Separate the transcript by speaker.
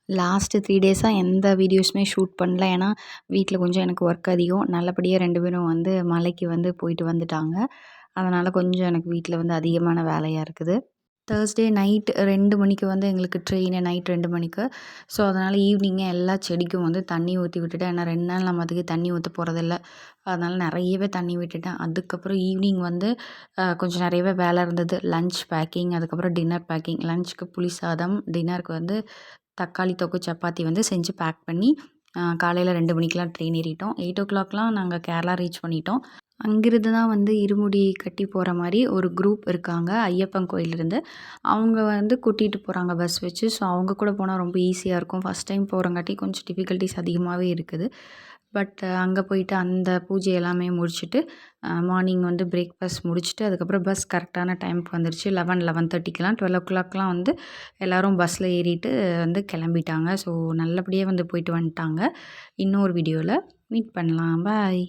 Speaker 1: Last 3 டேஸா எந்த வீடியோஸுமே shoot பண்ணல. ஏன்னா, வீட்ல கொஞ்சம் எனக்கு ஒர்க் அதிகம். நல்லபடியா 2 பேரும் வந்து மலைக்கு வந்து போயிட்டு வந்துட்டாங்க. அதனால கொஞ்சம் எனக்கு வீட்ல வந்து அதிகமான வேலையா இருக்குது. தேர்ஸ்டே நைட் 2 மணிக்கு வந்து எங்களுக்கு ட்ரெயினு நைட் 2 மணிக்கு. ஸோ, அதனால ஈவினிங்கே எல்லா செடிக்கும் வந்து தண்ணி ஊத்தி விட்டுட்டேன். ஏன்னா 2 நாள் நம்ம அதுக்கு தண்ணி ஊத்த போறதில்ல. அதனால நெறையவே தண்ணி விட்டுட்டேன். அதுக்கப்புறம் ஈவினிங் வந்து கொஞ்சம் நெறையவே வேலை இருந்தது. லஞ்ச் பேக்கிங், அதுக்கப்புறம் டின்னர் பேக்கிங். லஞ்சுக்கு புளி சாதம், டின்னருக்கு வந்து தக்காளி தொக்கு, சப்பாத்தி வந்து செஞ்சு பேக் பண்ணி காலையில 2 மணிக்கெலாம் ட்ரெயின் ஏறிட்டோம். 8:00லாம் நாங்க கேரளா ரீச் பண்ணிட்டோம். அங்கிருந்து தான் வந்து இருமுடி கட்டி போற மாரி ஒரு குரூப் இருக்காங்க. ஐயப்பன் கோயிலிருந்து. அவங்க வந்து கூட்டிட்டு போறாங்க பஸ் வச்சு. ஸோ, அவங்க கூட போனா ரொம்ப ஈஸியா இருக்கும். ஃபர்ஸ்ட் டைம் போறங்காட்டி கொஞ்சம் டிஃபிகல்டீஸ் அதிகமாவே இருக்குது. பட் அங்க போயிட்டு அந்த பூஜை எல்லாமே முடிச்சுட்டு, மார்னிங் வந்து பிரேக்ஃபாஸ்ட் முடிச்சுட்டு, அதுக்கப்புறம் பஸ் கரெக்டான டைமுக்கு வந்துருச்சு. 11:30க்கெலாம் 12:00லாம் வந்து எல்லோரும் பஸ்ஸில ஏறிட்டு வந்து கிளம்பிட்டாங்க. ஸோ, நல்லபடியா வந்து போயிட்டு வந்துட்டாங்க. இன்னொரு வீடியோல மீட் பண்ணலாம். பாய்.